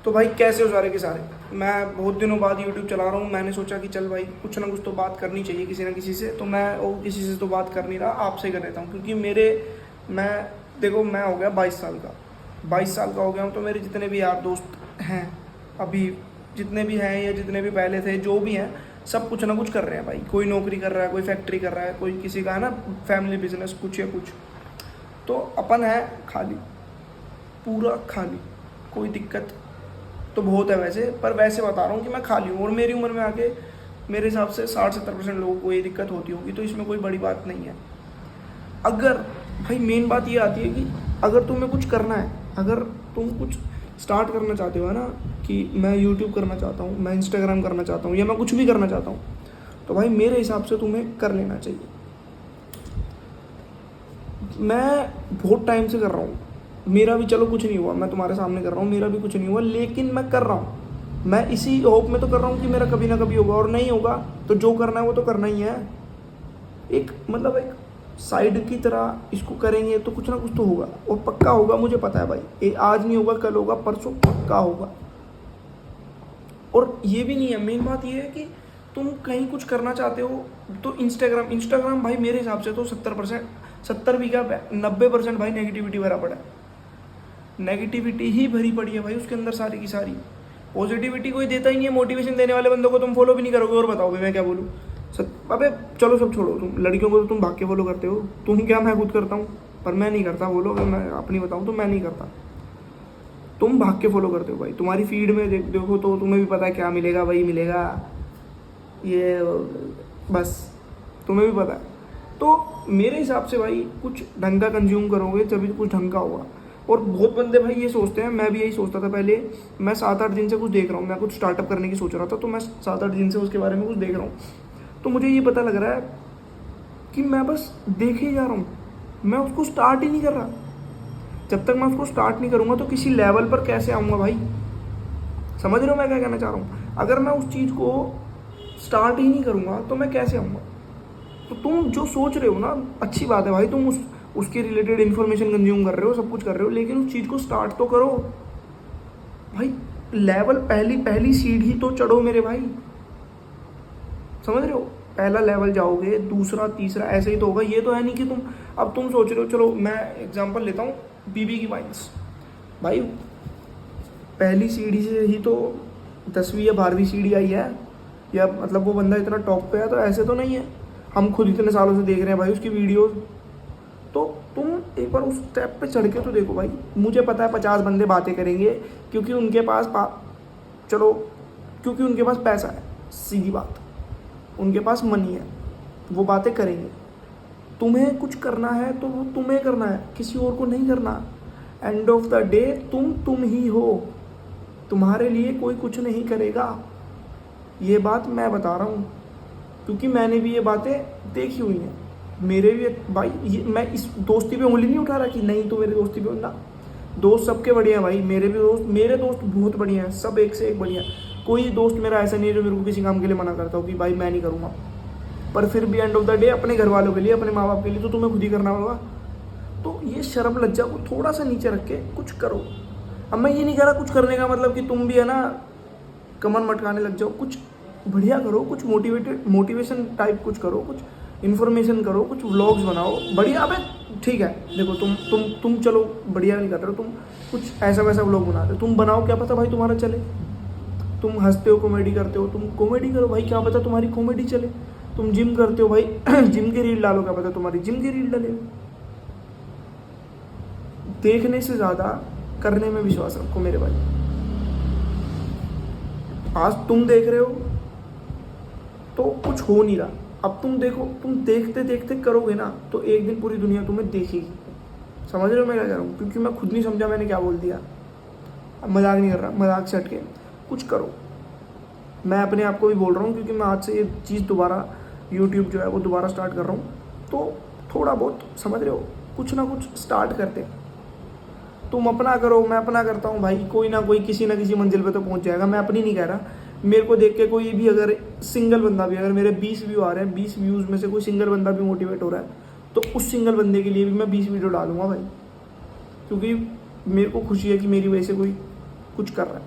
तो भाई कैसे हो सारे के सारे। मैं बहुत दिनों बाद यूट्यूब चला रहा हूँ। मैंने सोचा कि चल भाई कुछ ना कुछ तो बात करनी चाहिए किसी ना किसी से। तो मैं वो किसी से तो बात कर नहीं रहा, आपसे कर लेता हूँ। क्योंकि मैं देखो मैं हो गया 22 साल का, 22 साल का हो गया हूँ। तो मेरे जितने भी यार दोस्त हैं अभी, जितने भी हैं या जितने भी पहले थे, जो भी हैं, सब कुछ ना कुछ कर रहे हैं भाई। कोई नौकरी कर रहा है, कोई फैक्ट्री कर रहा है, कोई किसी का है ना फैमिली बिजनेस कुछ या कुछ। तो अपन है खाली, पूरा खाली। कोई दिक्कत तो बहुत है वैसे, पर वैसे बता रहा हूँ कि मैं खाली हूँ। और मेरी उम्र में आके मेरे हिसाब से 60-70% लोगों को ये दिक्कत होती होगी। तो इसमें कोई बड़ी बात नहीं है। अगर भाई मेन बात ये आती है कि अगर तुम्हें कुछ करना है, अगर तुम कुछ स्टार्ट करना चाहते हो, है ना, कि मैं यूट्यूब करना चाहता हूँ, मैं इंस्टाग्राम करना चाहता हूँ, या मैं कुछ भी करना चाहता हूँ, तो भाई मेरे हिसाब से तुम्हें कर लेना चाहिए। मैं बहुत टाइम से कर रहा हूँ, मेरा भी चलो कुछ नहीं हुआ, मैं तुम्हारे सामने कर रहा हूँ, मेरा भी कुछ नहीं हुआ, लेकिन मैं कर रहा हूँ। मैं इसी होप में तो कर रहा हूँ कि मेरा कभी ना कभी होगा, और नहीं होगा तो जो करना है वो तो करना ही है। एक मतलब एक साइड की तरह इसको करेंगे तो कुछ ना कुछ तो होगा, और पक्का होगा, मुझे पता है भाई। ये आज नहीं होगा, कल होगा, परसों पक्का होगा। और ये भी नहीं है, मेन बात ये है कि तुम कहीं कुछ करना चाहते हो तो इंस्टाग्राम भाई मेरे हिसाब से तो 70%, 70 भी क्या 90% भाई नेगेटिविटी भरा पड़ा है। नेगेटिविटी ही भरी पड़ी है भाई उसके अंदर सारी की सारी। पॉजिटिविटी कोई देता ही नहीं है। मोटिवेशन देने वाले बंदों को तुम फॉलो भी नहीं करोगे। और बताओ भाई मैं क्या बोलूँ। अबे चलो सब छोड़ो, तुम लड़कियों को तो तुम भाग के फॉलो करते हो, तुम क्या, मैं खुद करता हूँ, पर मैं नहीं करता। बोलो अगर मैं अपनी बताऊँ तो मैं नहीं करता। तुम भाग के फॉलो करते हो भाई। तुम्हारी फीड में देखो तो तुम्हें भी पता है क्या मिलेगा, वही मिलेगा, ये बस तुम्हें भी पता है। तो मेरे हिसाब से भाई कुछ ढंग का कंज्यूम करोगे तभी कुछ ढंग का होगा। और बहुत बंदे भाई ये सोचते हैं, मैं भी यही सोचता था पहले। मैं 7-8 दिन से कुछ देख रहा हूँ, मैं कुछ स्टार्टअप करने की सोच रहा था, तो मैं 7-8 दिन से उसके बारे में कुछ देख रहा हूँ। तो मुझे ये पता लग रहा है कि मैं बस देखे ही जा रहा हूँ, मैं उसको स्टार्ट ही नहीं कर रहा। जब तक मैं उसको स्टार्ट नहीं करूँगा तो किसी लेवल पर कैसे आऊँगा भाई। समझ रहे हो मैं क्या कहना चाह रहा हूँ। अगर मैं उस चीज़ को स्टार्ट ही नहीं करूँगा तो मैं कैसे आऊँगा। तो तुम जो सोच रहे हो ना, अच्छी बात है भाई, तुम उसके रिलेटेड इन्फॉर्मेशन कंज्यूम कर रहे हो, सब कुछ कर रहे हो, लेकिन उस चीज़ को स्टार्ट तो करो भाई। लेवल पहली सीढ़ी तो चढ़ो मेरे भाई। समझ रहे हो, पहला लेवल जाओगे, दूसरा तीसरा ऐसे ही तो होगा। ये तो है नहीं कि तुम सोच रहे हो। चलो मैं एग्जांपल लेता हूँ, बीबी की वाइन्स। भाई पहली सीढ़ी से ही तो 10वीं या 12वीं सीढ़ी आई है, या मतलब वो बंदा इतना टॉप पे है, तो ऐसे तो नहीं है। हम खुद इतने सालों से देख रहे हैं भाई उसकी वीडियोस। तो तुम एक बार उस स्टेप पे चढ़ के तो देखो भाई। मुझे पता है 50 बंदे बातें करेंगे, क्योंकि उनके पास चलो क्योंकि उनके पास पैसा है, सीधी बात, उनके पास मनी है, वो बातें करेंगे। तुम्हें कुछ करना है तो वो तुम्हें करना है, किसी और को नहीं करना। एंड ऑफ द डे तुम ही हो, तुम्हारे लिए कोई कुछ नहीं करेगा। ये बात मैं बता रहा हूँ, क्योंकि मैंने भी ये बातें देखी हुई हैं। मेरे भी भाई मैं इस दोस्ती पे उंगली नहीं उठा रहा कि नहीं तो मेरे दोस्ती पे ना। दोस्त सबके बढ़िया भाई, मेरे दोस्त बहुत बढ़िया हैं, सब एक से एक बढ़िया। कोई दोस्त मेरा ऐसा नहीं है जो मेरे को किसी काम के लिए मना करता हो कि भाई मैं नहीं करूँगा। पर फिर भी एंड ऑफ द डे अपने घर वालों के लिए, अपने माँ बाप के लिए तो तुम्हें खुद ही करना होगा। तो ये शर्म लज्जा को थोड़ा सा नीचे रख के कुछ करो। अब मैं ये नहीं कह रहा कुछ करने का मतलब कि तुम भी है ना कमर मटकाने लग जाओ। कुछ बढ़िया करो, कुछ मोटिवेशन टाइप कुछ करो, कुछ इन्फॉर्मेशन करो, कुछ व्लॉग्स बनाओ बढ़िया। अबे ठीक है, देखो तुम चलो बढ़िया नहीं कर रहे हो, तुम कुछ ऐसा वैसा व्लॉग बनाते हो, तुम बनाओ, क्या पता भाई तुम्हारा चले। तुम हंसते हो, कॉमेडी करते हो, तुम कॉमेडी करो भाई, क्या पता तुम्हारी कॉमेडी चले। तुम जिम करते हो भाई जिम की रील डालो, क्या पता तुम्हारी जिम की रील डले। देखने से ज़्यादा करने में विश्वास रखो मेरे भाई। आज तुम देख रहे हो तो कुछ हो नहीं रहा। अब तुम देखो, तुम देखते देखते करोगे ना तो एक दिन पूरी दुनिया तुम्हें देखेगी। समझ रहे हो मैं क्या कह रहा हूँ। क्योंकि मैं खुद नहीं समझा मैंने क्या बोल दिया। अब मजाक नहीं कर रहा, मजाक से हट के कुछ करो। मैं अपने आप को भी बोल रहा हूँ, क्योंकि मैं आज से ये चीज़ दोबारा यूट्यूब जो है वो दोबारा स्टार्ट कर रहा हूँ। तो थोड़ा बहुत समझ रहे हो, कुछ ना कुछ स्टार्ट करते हैं। तुम अपना करो, मैं अपना करता हूँ भाई। कोई ना कोई किसी ना किसी मंजिल पे तो पहुँच जाएगा। मैं अपनी नहीं कह रहा, मेरे को देख के कोई भी अगर सिंगल बंदा भी, अगर मेरे 20 व्यू आ रहे हैं, 20 व्यूज़ में से कोई सिंगल बंदा भी मोटिवेट हो रहा है, तो उस सिंगल बंदे के लिए भी मैं 20 वीडियो डालूंगा भाई। क्योंकि मेरे को खुशी है कि मेरी वजह से कोई कुछ कर रहा है।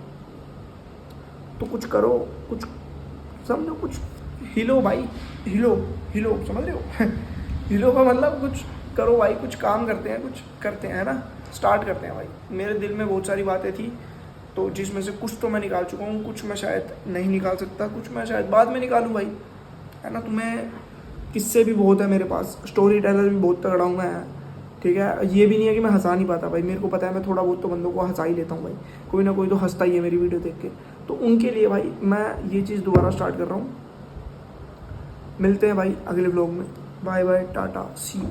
तो कुछ करो, कुछ समझो, कुछ हिलो भाई, हिलो हिलो, समझ रहे हो हिलो का मतलब कुछ करो भाई, कुछ काम करते हैं, कुछ करते हैं, है ना, स्टार्ट करते हैं भाई। मेरे दिल में बहुत सारी बातें थी, तो जिसमें से कुछ तो मैं निकाल चुका हूँ, कुछ मैं शायद नहीं निकाल सकता, कुछ मैं शायद बाद में निकालूँ भाई, है ना। तुम्हें किस्से भी बहुत है मेरे पास, स्टोरी टेलर भी बहुत तगड़ा हूँ मैं, ठीक है। ये भी नहीं है कि मैं हंसा नहीं पाता भाई, मेरे को पता है मैं थोड़ा बहुत तो बंदों को हंसा ही लेता हूँ भाई, कोई ना कोई तो हंसता ही है मेरी वीडियो देख के। तो उनके लिए भाई मैं ये चीज़ दोबारा स्टार्ट कर रहा हूँ। मिलते हैं भाई अगले व्लॉग में, bye bye, tata, see you.